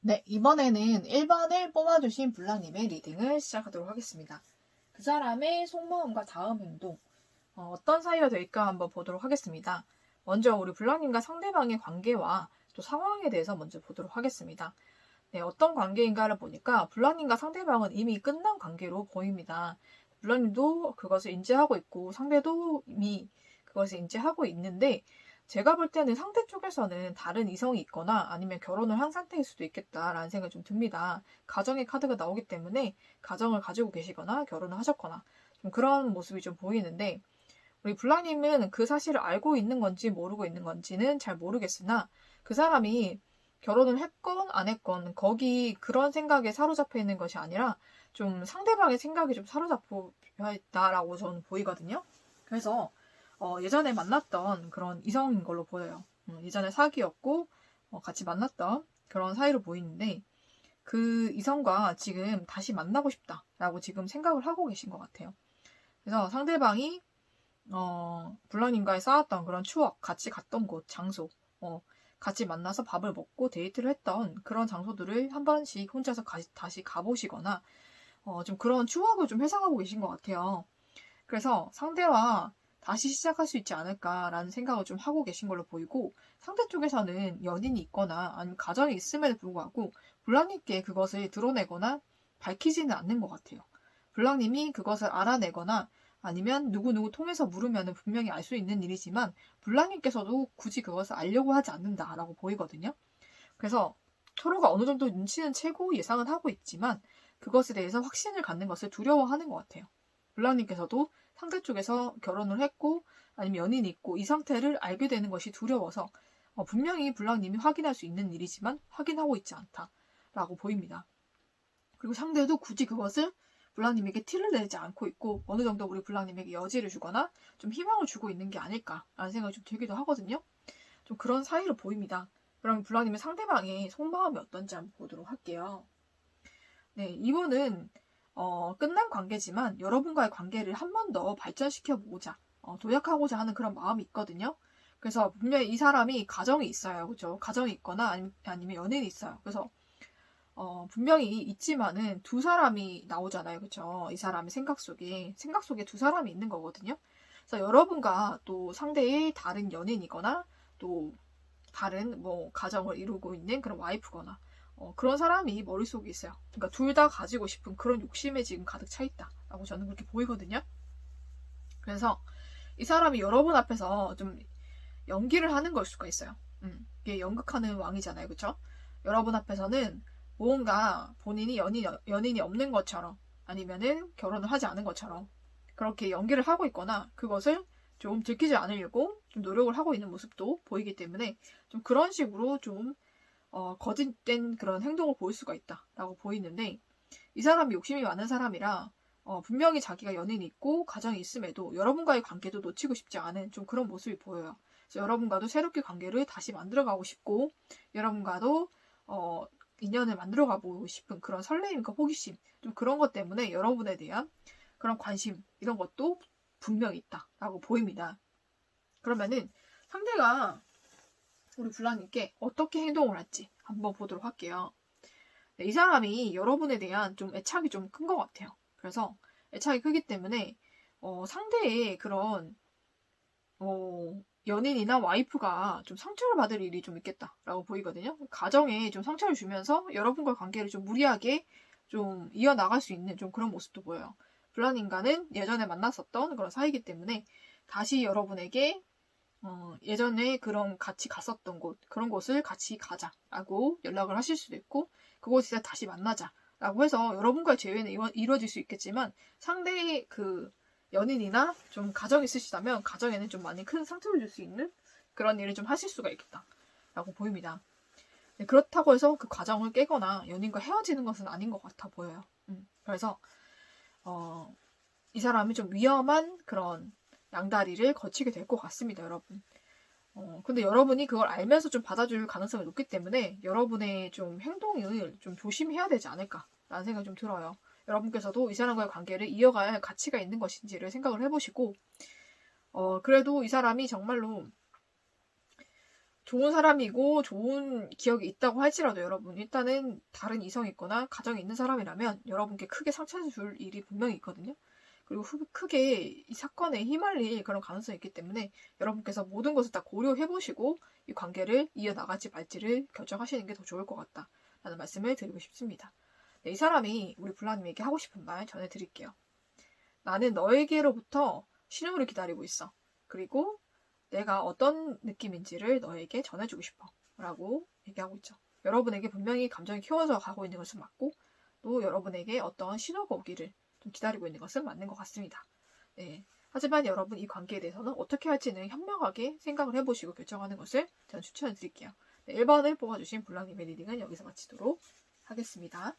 네, 이번에는 1번을 뽑아주신 블라님의 리딩을 시작하도록 하겠습니다. 그 사람의 속마음과 다음 행동, 어떤 사이가 될까 한번 보도록 하겠습니다. 먼저 우리 블라님과 상대방의 관계와 또 상황에 대해서 먼저 보도록 하겠습니다. 네, 어떤 관계인가를 보니까 블라님과 상대방은 이미 끝난 관계로 보입니다. 블라님도 그것을 인지하고 있고 상대도 이미 그것을 인지하고 있는데 제가 볼 때는 상대 쪽에서는 다른 이성이 있거나 아니면 결혼을 한 상태일 수도 있겠다라는 생각이 좀 듭니다. 가정의 카드가 나오기 때문에 가정을 가지고 계시거나 결혼을 하셨거나 좀 그런 모습이 좀 보이는데 우리 블라님은 그 사실을 알고 있는 건지 모르고 있는 건지는 잘 모르겠으나 그 사람이 결혼을 했건 안 했건 거기 그런 생각에 사로잡혀 있는 것이 아니라 좀 상대방의 생각이 좀 사로잡혀 있다라고 저는 보이거든요. 그래서 예전에 만났던 그런 이성인 걸로 보여요. 예전에 사귀었고 같이 만났던 그런 사이로 보이는데 그 이성과 지금 다시 만나고 싶다라고 지금 생각을 하고 계신 것 같아요. 그래서 상대방이 블러님과의 쌓았던 그런 추억, 같이 갔던 곳, 장소, 같이 만나서 밥을 먹고 데이트를 했던 그런 장소들을 한 번씩 혼자서 다시 가보시거나 좀 그런 추억을 좀 회상하고 계신 것 같아요. 그래서 상대와 다시 시작할 수 있지 않을까라는 생각을 좀 하고 계신 걸로 보이고 상대 쪽에서는 연인이 있거나 아니면 가정이 있음에도 불구하고 블랑님께 그것을 드러내거나 밝히지는 않는 것 같아요. 블랑님이 그것을 알아내거나 아니면 누구누구 통해서 물으면 분명히 알 수 있는 일이지만 블랑님께서도 굳이 그것을 알려고 하지 않는다라고 보이거든요. 그래서 서로가 어느 정도 눈치는 채고 예상은 하고 있지만 그것에 대해서 확신을 갖는 것을 두려워하는 것 같아요. 블랑님께서도 상대 쪽에서 결혼을 했고 아니면 연인이 있고 이 상태를 알게 되는 것이 두려워서 분명히 블랑님이 확인할 수 있는 일이지만 확인하고 있지 않다라고 보입니다. 그리고 상대도 굳이 그것을 블랑님에게 티를 내지 않고 있고 어느 정도 우리 블랑님에게 여지를 주거나 좀 희망을 주고 있는 게 아닐까라는 생각이 좀 들기도 하거든요. 좀 그런 사이로 보입니다. 그럼 블랑님의 상대방의 속마음이 어떤지 한번 보도록 할게요. 네, 이분은 끝난 관계지만 여러분과의 관계를 한 번 더 발전시켜보고자 도약하고자 하는 그런 마음이 있거든요. 그래서 분명히 이 사람이 가정이 있어요. 그죠? 가정이 있거나 아니면 연인이 있어요. 그래서 분명히 있지만은 두 사람이 나오잖아요. 그죠? 이 사람의 생각 속에 두 사람이 있는 거거든요. 그래서 여러분과 또 상대의 다른 연인이거나 또 다른 뭐 가정을 이루고 있는 그런 와이프거나 그런 사람이 머릿속에 있어요. 그러니까 둘 다 가지고 싶은 그런 욕심에 지금 가득 차 있다라고 저는 그렇게 보이거든요. 그래서 이 사람이 여러분 앞에서 좀 연기를 하는 걸 수가 있어요. 이게 연극하는 왕이잖아요. 그쵸? 여러분 앞에서는 무언가 본인이 연인이 없는 것처럼 아니면은 결혼을 하지 않은 것처럼 그렇게 연기를 하고 있거나 그것을 좀 들키지 않으려고 좀 노력을 하고 있는 모습도 보이기 때문에 좀 그런 식으로 좀 거짓된 그런 행동을 보일 수가 있다라고 보이는데 이 사람이 욕심이 많은 사람이라 분명히 자기가 연인이 있고 가정이 있음에도 여러분과의 관계도 놓치고 싶지 않은 좀 그런 모습이 보여요. 그래서 여러분과도 새롭게 관계를 다시 만들어가고 싶고 여러분과도 인연을 만들어가고 싶은 그런 설레임과 호기심 좀 그런 것 때문에 여러분에 대한 그런 관심 이런 것도 분명히 있다라고 보입니다. 그러면은 상대가 우리 블랑님께 어떻게 행동을 할지 한번 보도록 할게요. 네, 이 사람이 여러분에 대한 좀 애착이 좀 큰 것 같아요. 그래서 애착이 크기 때문에 상대의 그런 연인이나 와이프가 좀 상처를 받을 일이 좀 있겠다라고 보이거든요. 가정에 좀 상처를 주면서 여러분과 관계를 좀 무리하게 좀 이어나갈 수 있는 좀 그런 모습도 보여요. 블랑님과는 예전에 만났었던 그런 사이기 때문에 다시 여러분에게 예전에 그런 같이 갔었던 곳, 그런 곳을 같이 가자라고 연락을 하실 수도 있고, 그곳에서 다시 만나자라고 해서 여러분과의 재회는 이루어질 수 있겠지만, 상대의 그 연인이나 좀 가정이 있으시다면, 가정에는 좀 많이 큰 상처를 줄 수 있는 그런 일을 좀 하실 수가 있겠다라고 보입니다. 네, 그렇다고 해서 그 가정을 깨거나 연인과 헤어지는 것은 아닌 것 같아 보여요. 그래서, 이 사람이 좀 위험한 그런 양다리를 거치게 될 것 같습니다, 여러분. 근데 여러분이 그걸 알면서 좀 받아줄 가능성이 높기 때문에 여러분의 좀 행동을 좀 조심해야 되지 않을까라는 생각이 좀 들어요. 여러분께서도 이 사람과의 관계를 이어갈 가치가 있는 것인지를 생각을 해보시고, 그래도 이 사람이 정말로 좋은 사람이고 좋은 기억이 있다고 할지라도 여러분 일단은 다른 이성이 있거나 가정이 있는 사람이라면 여러분께 크게 상처를 줄 일이 분명히 있거든요. 그리고 크게 이 사건에 휘말릴 그런 가능성이 있기 때문에 여러분께서 모든 것을 다 고려해보시고 이 관계를 이어나갈지 말지를 결정하시는 게 더 좋을 것 같다라는 말씀을 드리고 싶습니다. 네, 이 사람이 우리 블라님에게 하고 싶은 말 전해드릴게요. 나는 너에게로부터 신호를 기다리고 있어. 그리고 내가 어떤 느낌인지를 너에게 전해주고 싶어. 라고 얘기하고 있죠. 여러분에게 분명히 감정이 키워져 가고 있는 것은 맞고 또 여러분에게 어떤 신호가 오기를 좀 기다리고 있는 것은 맞는 것 같습니다. 네. 하지만 여러분 이 관계에 대해서는 어떻게 할지는 현명하게 생각을 해보시고 결정하는 것을 저는 추천을 드릴게요. 네, 1번을 뽑아주신 블랑님의 리딩은 여기서 마치도록 하겠습니다.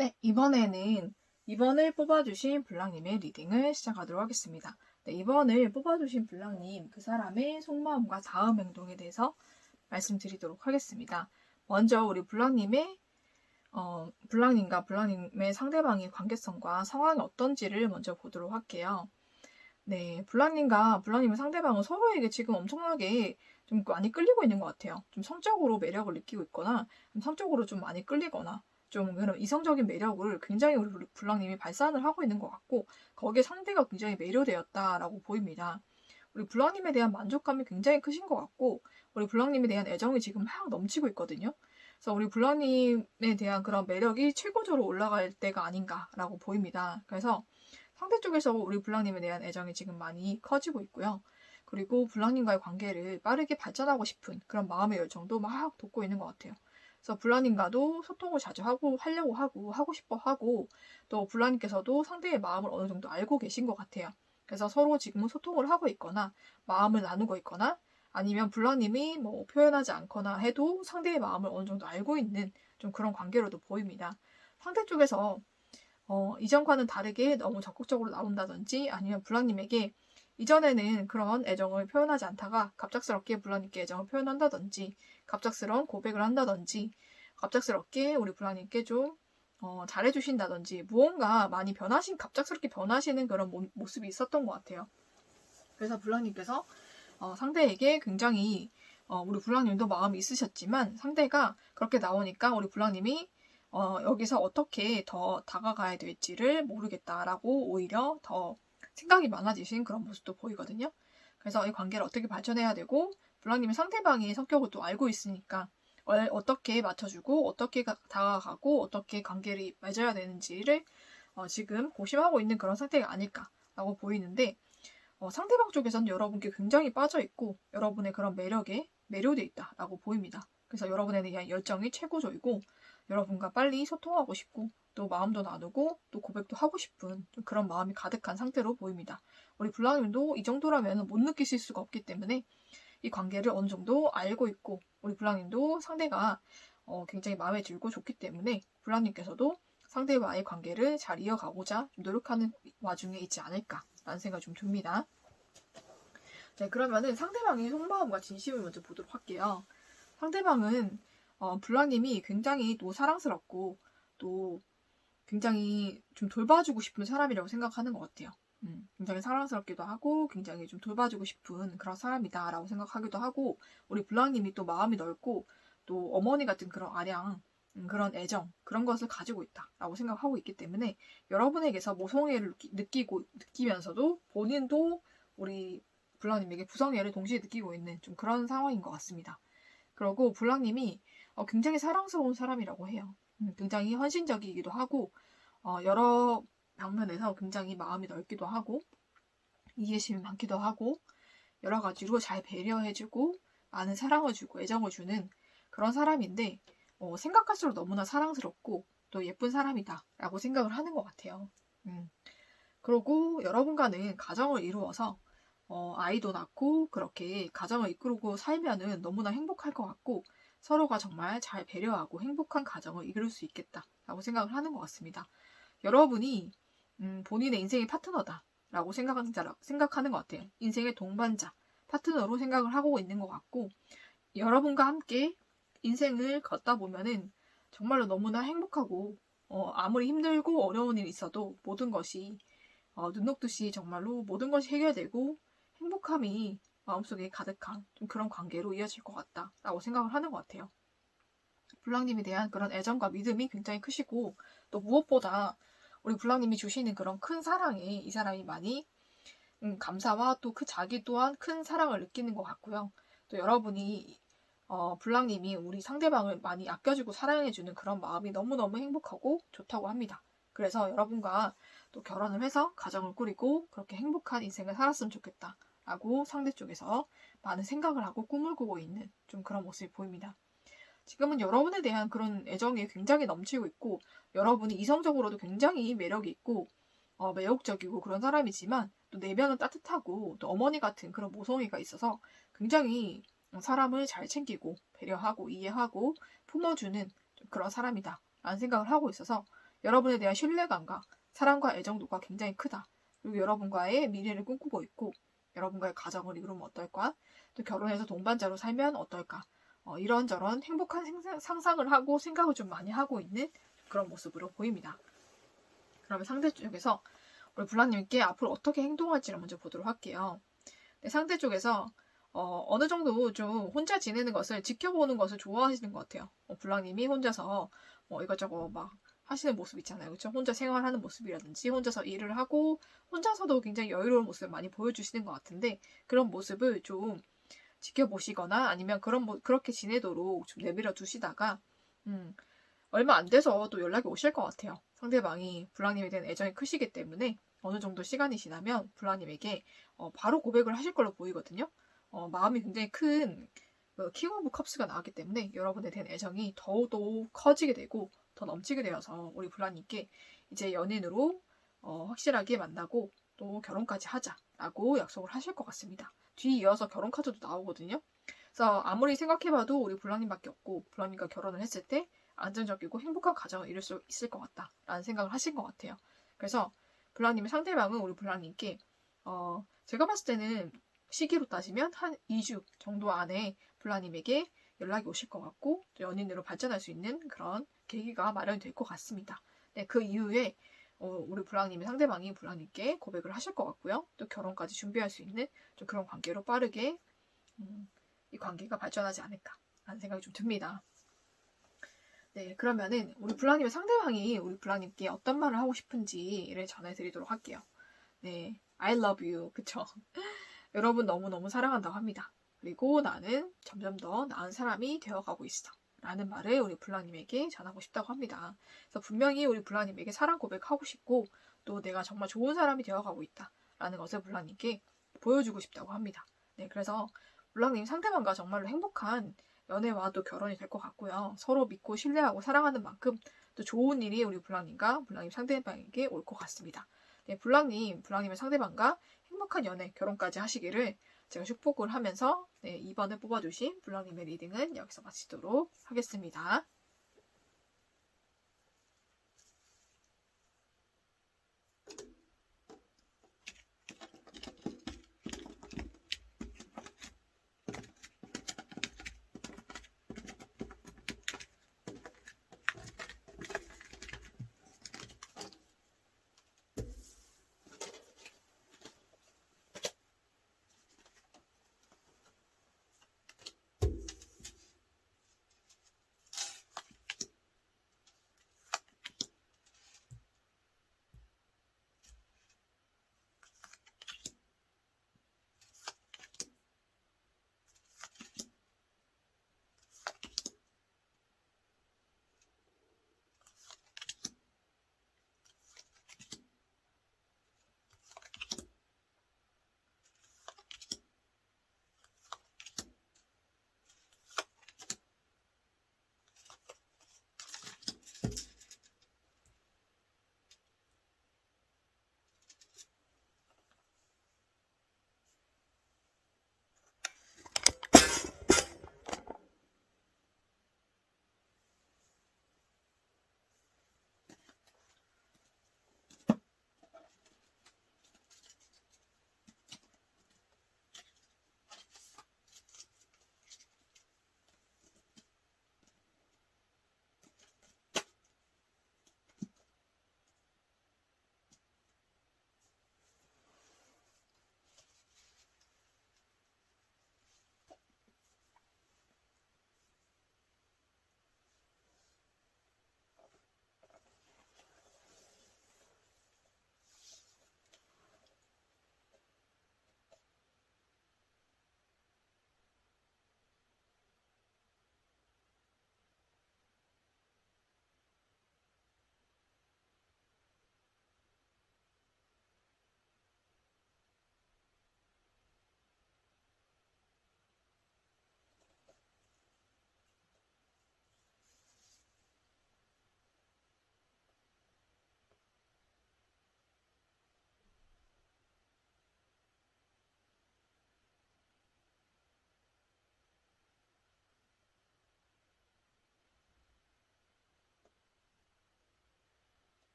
네, 이번에는 2번을 뽑아주신 블랑님의 리딩을 시작하도록 하겠습니다. 네, 2번을 뽑아주신 블랑님, 그 사람의 속마음과 다음 행동에 대해서 말씀드리도록 하겠습니다. 먼저 우리 블랑님의 블랑님과 블랑님의 상대방의 관계성과 상황이 어떤지를 먼저 보도록 할게요. 네, 블랑님과 블랑님의 상대방은 서로에게 지금 엄청나게 좀 많이 끌리고 있는 것 같아요. 좀 성적으로 매력을 느끼고 있거나, 성적으로 좀 많이 끌리거나, 좀 그런 이성적인 매력을 굉장히 우리 블랑님이 발산을 하고 있는 것 같고, 거기에 상대가 굉장히 매료되었다라고 보입니다. 우리 블랑님에 대한 만족감이 굉장히 크신 것 같고, 우리 블랑님에 대한 애정이 지금 막 넘치고 있거든요. 그래서 우리 블랑님에 대한 그런 매력이 최고조로 올라갈 때가 아닌가라고 보입니다. 그래서 상대 쪽에서 우리 블랑님에 대한 애정이 지금 많이 커지고 있고요. 그리고 블랑님과의 관계를 빠르게 발전하고 싶은 그런 마음의 열정도 막 돋고 있는 것 같아요. 그래서 블랑님과도 소통을 자주 하고 싶어 하고, 또 블랑님께서도 상대의 마음을 어느 정도 알고 계신 것 같아요. 그래서 서로 지금은 소통을 하고 있거나, 마음을 나누고 있거나, 아니면 블랑님이 뭐 표현하지 않거나 해도 상대의 마음을 어느 정도 알고 있는 좀 그런 관계로도 보입니다. 상대 쪽에서 이전과는 다르게 너무 적극적으로 나온다든지 아니면 블랑님에게 이전에는 그런 애정을 표현하지 않다가 갑작스럽게 블랑님께 애정을 표현한다든지 갑작스러운 고백을 한다든지 갑작스럽게 우리 블랑님께 좀 잘해주신다든지 무언가 많이 갑작스럽게 변하시는 그런 모습이 있었던 것 같아요. 그래서 블랑님께서 상대에게 굉장히 우리 블랑님도 마음이 있으셨지만 상대가 그렇게 나오니까 우리 블랑님이 여기서 어떻게 더 다가가야 될지를 모르겠다라고 오히려 더 생각이 많아지신 그런 모습도 보이거든요. 그래서 이 관계를 어떻게 발전해야 되고 불랑님이 상대방의 성격을 또 알고 있으니까 어떻게 맞춰주고 어떻게 다가가고 어떻게 관계를 맺어야 되는지를 지금 고심하고 있는 그런 상태가 아닐까라고 보이는데 상대방 쪽에서는 여러분께 굉장히 빠져있고 여러분의 그런 매력에 매료돼 있다라고 보입니다. 그래서 여러분에 대한 열정이 최고조이고 여러분과 빨리 소통하고 싶고 또 마음도 나누고 또 고백도 하고 싶은 그런 마음이 가득한 상태로 보입니다. 우리 불랑님도 이 정도라면 못 느끼실 수가 없기 때문에 이 관계를 어느 정도 알고 있고 우리 불랑님도 상대가 굉장히 마음에 들고 좋기 때문에 불랑님께서도 상대와의 관계를 잘 이어가고자 좀 노력하는 와중에 있지 않을까라는 생각이 좀 듭니다. 네, 그러면은 상대방의 속마음과 진심을 먼저 보도록 할게요. 상대방은 불랑님이 굉장히 또 사랑스럽고 또 굉장히 좀 돌봐주고 싶은 사람이라고 생각하는 것 같아요. 굉장히 사랑스럽기도 하고 굉장히 좀 돌봐주고 싶은 그런 사람이다라고 생각하기도 하고 우리 불랑님이 또 마음이 넓고 또 어머니 같은 그런 아량 그런 애정 그런 것을 가지고 있다라고 생각하고 있기 때문에 여러분에게서 모성애를 느끼면서도 본인도 우리 불랑님에게 부성애를 동시에 느끼고 있는 좀 그런 상황인 것 같습니다. 그리고 불랑님이 굉장히 사랑스러운 사람이라고 해요. 굉장히 헌신적이기도 하고 여러 방면에서 굉장히 마음이 넓기도 하고 이해심이 많기도 하고 여러 가지로 잘 배려해주고 많은 사랑을 주고 애정을 주는 그런 사람인데 생각할수록 너무나 사랑스럽고 또 예쁜 사람이다 라고 생각을 하는 것 같아요. 그리고 여러분과는 가정을 이루어서 아이도 낳고 그렇게 가정을 이끌고 살면은 너무나 행복할 것 같고 서로가 정말 잘 배려하고 행복한 가정을 이룰 수 있겠다라고 생각을 하는 것 같습니다. 여러분이 본인의 인생의 파트너다라고 생각하는 것 같아요. 인생의 동반자, 파트너로 생각을 하고 있는 것 같고 여러분과 함께 인생을 걷다 보면은 정말로 너무나 행복하고 아무리 힘들고 어려운 일이 있어도 모든 것이 눈 녹듯이 정말로 모든 것이 해결되고 행복함이 마음속에 가득한 좀 그런 관계로 이어질 것 같다라고 생각을 하는 것 같아요. 불랑님에 대한 그런 애정과 믿음이 굉장히 크시고 또 무엇보다 우리 불랑님이 주시는 그런 큰 사랑에 이 사람이 많이 감사와 또 그 자기 또한 큰 사랑을 느끼는 것 같고요. 또 여러분이 불랑님이 우리 상대방을 많이 아껴주고 사랑해주는 그런 마음이 너무너무 행복하고 좋다고 합니다. 그래서 여러분과 또 결혼을 해서 가정을 꾸리고 그렇게 행복한 인생을 살았으면 좋겠다라고 상대 쪽에서 많은 생각을 하고 꿈을 꾸고 있는 좀 그런 모습이 보입니다. 지금은 여러분에 대한 그런 애정이 굉장히 넘치고 있고 여러분이 이성적으로도 굉장히 매력이 있고 매혹적이고 그런 사람이지만 또 내면은 따뜻하고 또 어머니 같은 그런 모성애가 있어서 굉장히 사람을 잘 챙기고 배려하고 이해하고 품어주는 그런 사람이다 라는 생각을 하고 있어서 여러분에 대한 신뢰감과 사랑과 애정도가 굉장히 크다. 그리고 여러분과의 미래를 꿈꾸고 있고 여러분과의 가정을 이루면 어떨까? 또 결혼해서 동반자로 살면 어떨까? 이런저런 행복한 상상을 하고 생각을 좀 많이 하고 있는 그런 모습으로 보입니다. 그러면 상대 쪽에서 우리 불랑님께 앞으로 어떻게 행동할지를 먼저 보도록 할게요. 네, 상대 쪽에서 어느 정도 좀 혼자 지내는 것을 지켜보는 것을 좋아하시는 것 같아요. 불랑님이 혼자서 이것저것 막 하시는 모습 있잖아요. 그렇죠? 혼자 생활하는 모습이라든지 혼자서 일을 하고 혼자서도 굉장히 여유로운 모습을 많이 보여주시는 것 같은데 그런 모습을 좀 지켜보시거나 아니면 그렇게 지내도록 좀 내버려 두시다가 얼마 안 돼서 또 연락이 오실 것 같아요. 상대방이 불랑님에 대한 애정이 크시기 때문에 어느 정도 시간이 지나면 불랑님에게 바로 고백을 하실 걸로 보이거든요. 마음이 굉장히 큰 킹 오브 컵스가 나왔기 때문에 여러분에 대한 애정이 더더욱 커지게 되고 더 넘치게 되어서 우리 불랑님께 이제 연인으로 확실하게 만나고 또 결혼까지 하자라고 약속을 하실 것 같습니다. 뒤이어서 결혼 카드도 나오거든요. 그래서 아무리 생각해봐도 우리 불랑님밖에 없고 불랑님과 결혼을 했을 때 안정적이고 행복한 가정을 이룰 수 있을 것 같다라는 생각을 하신 것 같아요. 그래서 불랑님의 상대방은 우리 불랑님께 제가 봤을 때는 시기로 따지면 한 2주 정도 안에 불랑님에게 연락이 오실 것 같고 또 연인으로 발전할 수 있는 그런 계기가 마련될 것 같습니다. 네, 그 이후에 우리 불랑님의 상대방이 불랑님께 고백을 하실 것 같고요. 또 결혼까지 준비할 수 있는 좀 그런 관계로 빠르게 이 관계가 발전하지 않을까라는 생각이 좀 듭니다. 네, 그러면은 우리 불랑님의 상대방이 우리 불랑님께 어떤 말을 하고 싶은지를 전해드리도록 할게요. 네, I love you. 그쵸? 여러분 너무너무 사랑한다고 합니다. 그리고 나는 점점 더 나은 사람이 되어가고 있어. 라는 말을 우리 블랑님에게 전하고 싶다고 합니다. 그래서 분명히 우리 블랑님에게 사랑 고백하고 싶고 또 내가 정말 좋은 사람이 되어가고 있다. 라는 것을 블랑님께 보여주고 싶다고 합니다. 네, 그래서 블랑님 상대방과 정말로 행복한 연애와 또 결혼이 될 것 같고요. 서로 믿고 신뢰하고 사랑하는 만큼 또 좋은 일이 우리 블랑님과 블랑님 상대방에게 올 것 같습니다. 네, 블랑님의 상대방과 행복한 연애, 결혼까지 하시기를 제가 축복을 하면서 네, 이번에 뽑아주신 블랑님의 리딩은 여기서 마치도록 하겠습니다.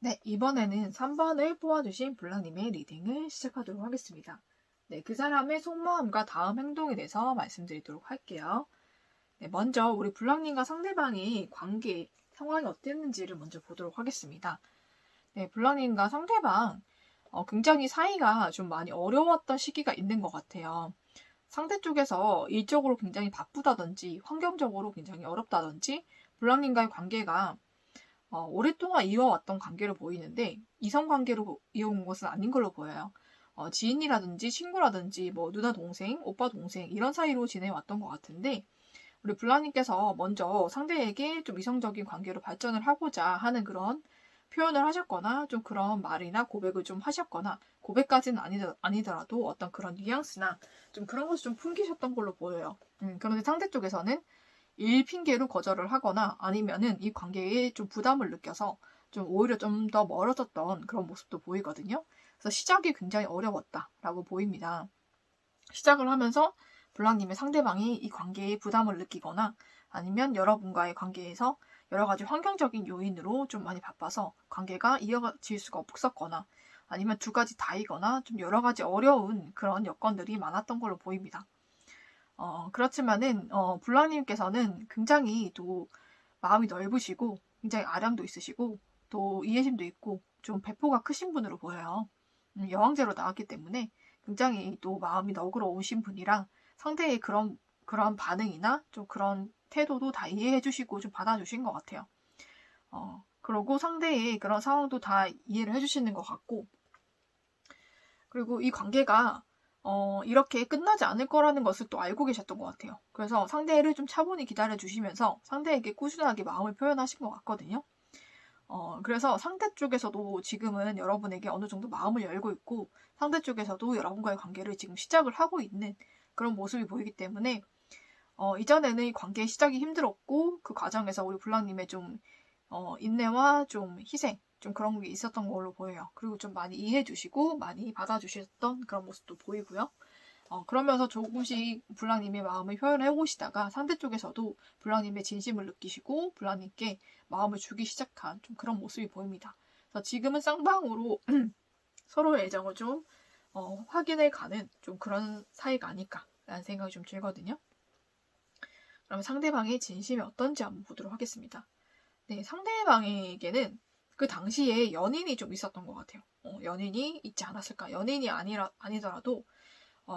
네, 이번에는 3번을 뽑아주신 블랑님의 리딩을 시작하도록 하겠습니다. 네, 그 사람의 속마음과 다음 행동에 대해서 말씀드리도록 할게요. 네, 먼저 우리 블랑님과 상대방의 관계 상황이 어땠는지를 먼저 보도록 하겠습니다. 네, 블랑님과 상대방 굉장히 사이가 좀 많이 어려웠던 시기가 있는 것 같아요. 상대 쪽에서 일적으로 굉장히 바쁘다든지 환경적으로 굉장히 어렵다든지 블랑님과의 관계가 오랫동안 이어왔던 관계로 보이는데 이성관계로 이어온 것은 아닌 걸로 보여요. 지인이라든지 친구라든지 뭐 누나 동생, 오빠 동생 이런 사이로 지내왔던 것 같은데 우리 블라님께서 먼저 상대에게 좀 이성적인 관계로 발전을 하고자 하는 그런 표현을 하셨거나 좀 그런 말이나 고백을 좀 하셨거나 고백까지는 아니더라도 어떤 그런 뉘앙스나 좀 그런 것을 좀 풍기셨던 걸로 보여요. 그런데 상대 쪽에서는 일 핑계로 거절을 하거나 아니면은 이 관계에 좀 부담을 느껴서 좀 오히려 좀 더 멀어졌던 그런 모습도 보이거든요. 그래서 시작이 굉장히 어려웠다라고 보입니다. 시작을 하면서 블랑님의 상대방이 이 관계에 부담을 느끼거나 아니면 여러분과의 관계에서 여러 가지 환경적인 요인으로 좀 많이 바빠서 관계가 이어질 수가 없었거나 아니면 두 가지 다이거나 좀 여러 가지 어려운 그런 여건들이 많았던 걸로 보입니다. 그렇지만은 블랑님께서는 굉장히 또 마음이 넓으시고 굉장히 아량도 있으시고 또 이해심도 있고 좀 배포가 크신 분으로 보여요. 여왕제로 나왔기 때문에 굉장히 또 마음이 너그러우신 분이라 상대의 그런 반응이나 좀 그런 태도도 다 이해해 주시고 좀 받아주신 것 같아요. 그리고 상대의 그런 상황도 다 이해를 해주시는 것 같고 그리고 이 관계가 이렇게 끝나지 않을 거라는 것을 또 알고 계셨던 것 같아요. 그래서 상대를 좀 차분히 기다려주시면서 상대에게 꾸준하게 마음을 표현하신 것 같거든요. 그래서 상대 쪽에서도 지금은 여러분에게 어느 정도 마음을 열고 있고 상대 쪽에서도 여러분과의 관계를 지금 시작을 하고 있는 그런 모습이 보이기 때문에 이전에는 이 관계의 시작이 힘들었고 그 과정에서 우리 블랑님의 좀 인내와 좀 희생 좀 그런 게 있었던 걸로 보여요. 그리고 좀 많이 이해해 주시고 많이 받아주셨던 그런 모습도 보이고요. 그러면서 조금씩 블랑님의 마음을 표현해 오시다가 상대 쪽에서도 블랑님의 진심을 느끼시고 블랑님께 마음을 주기 시작한 좀 그런 모습이 보입니다. 그래서 지금은 쌍방으로 서로의 애정을 좀 확인해 가는 좀 그런 사이가 아닐까라는 생각이 좀 들거든요. 그럼 상대방의 진심이 어떤지 한번 보도록 하겠습니다. 네, 상대방에게는 그 당시에 연인이 좀 있었던 것 같아요. 연인이 있지 않았을까? 연인이 아니더라도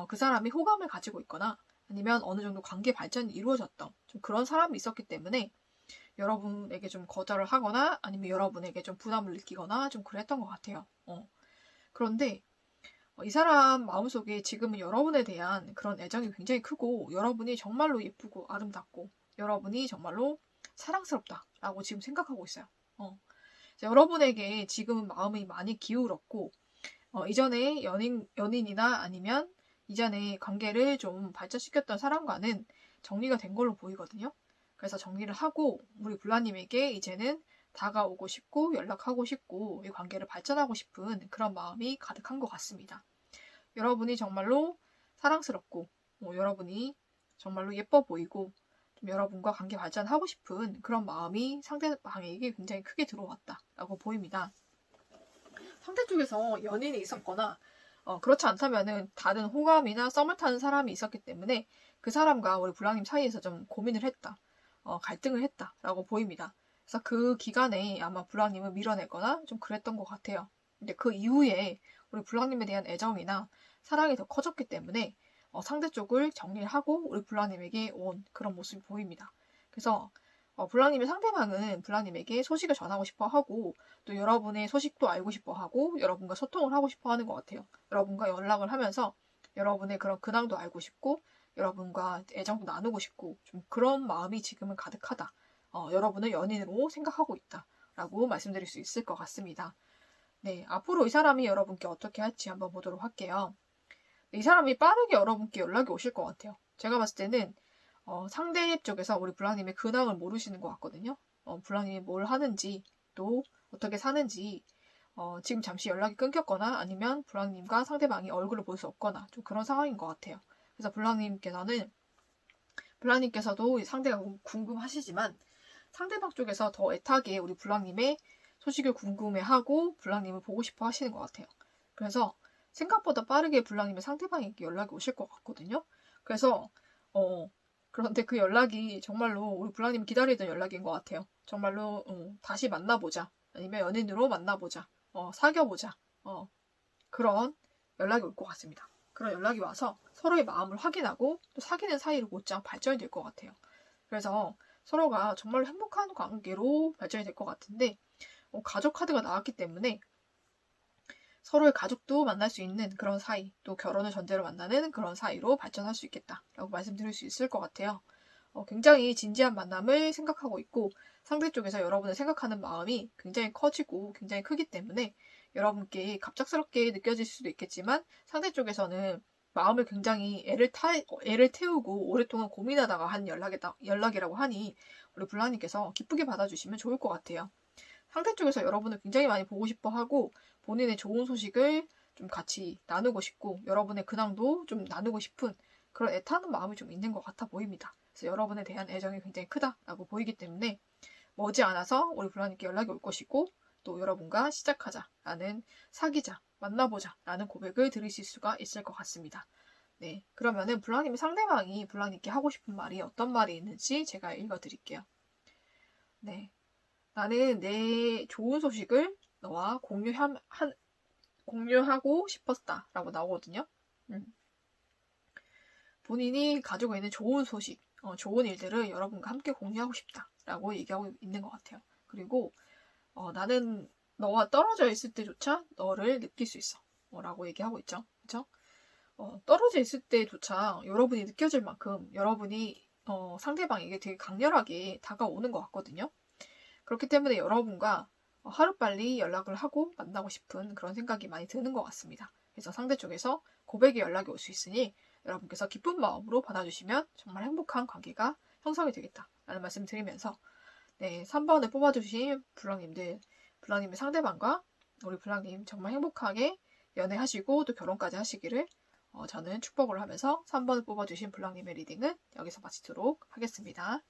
그 사람이 호감을 가지고 있거나 아니면 어느 정도 관계 발전이 이루어졌던 좀 그런 사람이 있었기 때문에 여러분에게 좀 거절을 하거나 아니면 여러분에게 좀 부담을 느끼거나 좀 그랬던 것 같아요. 그런데 이 사람 마음속에 지금은 여러분에 대한 그런 애정이 굉장히 크고 여러분이 정말로 예쁘고 아름답고 여러분이 정말로 사랑스럽다라고 지금 생각하고 있어요. 여러분에게 지금은 마음이 많이 기울었고 이전에 연인이나 아니면 이전에 관계를 좀 발전시켰던 사람과는 정리가 된 걸로 보이거든요. 그래서 정리를 하고 우리 블라님에게 이제는 다가오고 싶고 연락하고 싶고 이 관계를 발전하고 싶은 그런 마음이 가득한 것 같습니다. 여러분이 정말로 사랑스럽고 여러분이 정말로 예뻐 보이고 좀 여러분과 관계 발전하고 싶은 그런 마음이 상대방에게 굉장히 크게 들어왔다라고 보입니다. 상대 쪽에서 연인이 있었거나 그렇지 않다면은 다른 호감이나 썸을 타는 사람이 있었기 때문에 그 사람과 우리 블랑님 사이에서 좀 고민을 했다. 갈등을 했다라고 보입니다. 그래서 그 기간에 아마 블랑님을 밀어내거나 좀 그랬던 것 같아요. 근데 그 이후에 우리 블랑님에 대한 애정이나 사랑이 더 커졌기 때문에 상대 쪽을 정리를 하고 우리 블랑님에게 온 그런 모습이 보입니다. 그래서 블랑님의 상대방은 블랑님에게 소식을 전하고 싶어 하고 또 여러분의 소식도 알고 싶어 하고 여러분과 소통을 하고 싶어 하는 것 같아요. 여러분과 연락을 하면서 여러분의 그런 근황도 알고 싶고 여러분과 애정도 나누고 싶고 좀 그런 마음이 지금은 가득하다. 여러분을 연인으로 생각하고 있다. 라고 말씀드릴 수 있을 것 같습니다. 네, 앞으로 이 사람이 여러분께 어떻게 할지 한번 보도록 할게요. 이 사람이 빠르게 여러분께 연락이 오실 것 같아요. 제가 봤을 때는 상대 쪽에서 우리 블랑님의 근황을 모르시는 것 같거든요. 블랑님이 뭘 하는지 또 어떻게 사는지 지금 잠시 연락이 끊겼거나 아니면 블랑님과 상대방이 얼굴을 볼 수 없거나 좀 그런 상황인 것 같아요. 그래서 블랑님께서도 상대가 궁금하시지만 상대방 쪽에서 더 애타게 우리 블랑님의 소식을 궁금해하고 블랑님을 보고 싶어 하시는 것 같아요. 그래서 생각보다 빠르게 블랑님의 상대방에게 연락이 오실 것 같거든요. 그래서 그런데 그 연락이 정말로 우리 블랑님이 기다리던 연락인 것 같아요. 정말로 다시 만나보자. 아니면 연인으로 만나보자. 사귀어보자. 그런 연락이 올 것 같습니다. 그런 연락이 와서 서로의 마음을 확인하고 또 사귀는 사이로 곧장 발전이 될 것 같아요. 그래서 서로가 정말로 행복한 관계로 발전이 될 것 같은데 가족 카드가 나왔기 때문에 서로의 가족도 만날 수 있는 그런 사이, 또 결혼을 전제로 만나는 그런 사이로 발전할 수 있겠다라고 말씀드릴 수 있을 것 같아요. 굉장히 진지한 만남을 생각하고 있고 상대 쪽에서 여러분을 생각하는 마음이 굉장히 커지고 굉장히 크기 때문에 여러분께 갑작스럽게 느껴질 수도 있겠지만 상대 쪽에서는 마음을 굉장히 애를 태우고 오랫동안 고민하다가 한 연락이라고 하니 우리 블라님께서 기쁘게 받아주시면 좋을 것 같아요. 상대 쪽에서 여러분을 굉장히 많이 보고 싶어 하고 본인의 좋은 소식을 좀 같이 나누고 싶고 여러분의 근황도 좀 나누고 싶은 그런 애타는 마음이 좀 있는 것 같아 보입니다. 그래서 여러분에 대한 애정이 굉장히 크다라고 보이기 때문에 머지않아서 우리 블라님께 연락이 올 것이고 또 여러분과 시작하자라는 사귀자, 만나보자라는 고백을 들으실 수가 있을 것 같습니다. 네, 그러면은 상대방이 블라님께 하고 싶은 말이 어떤 말이 있는지 제가 읽어드릴게요. 네, 나는 내 좋은 소식을 너와 공유하고 싶었다라고 나오거든요. 본인이 가지고 있는 좋은 소식, 좋은 일들을 여러분과 함께 공유하고 싶다라고 얘기하고 있는 것 같아요. 그리고 나는 너와 떨어져 있을 때조차 너를 느낄 수 있어 라고 얘기하고 있죠. 그렇죠? 떨어져 있을 때조차 여러분이 느껴질 만큼 여러분이 상대방에게 되게 강렬하게 다가오는 것 같거든요. 그렇기 때문에 여러분과 하루빨리 연락을 하고 만나고 싶은 그런 생각이 많이 드는 것 같습니다. 그래서 상대 쪽에서 고백의 연락이 올 수 있으니 여러분께서 기쁜 마음으로 받아주시면 정말 행복한 관계가 형성이 되겠다라는 말씀 드리면서, 네, 3번을 뽑아주신 블랑님의 상대방과 우리 블랑님 정말 행복하게 연애하시고 또 결혼까지 하시기를 저는 축복을 하면서 3번을 뽑아주신 블랑님의 리딩은 여기서 마치도록 하겠습니다.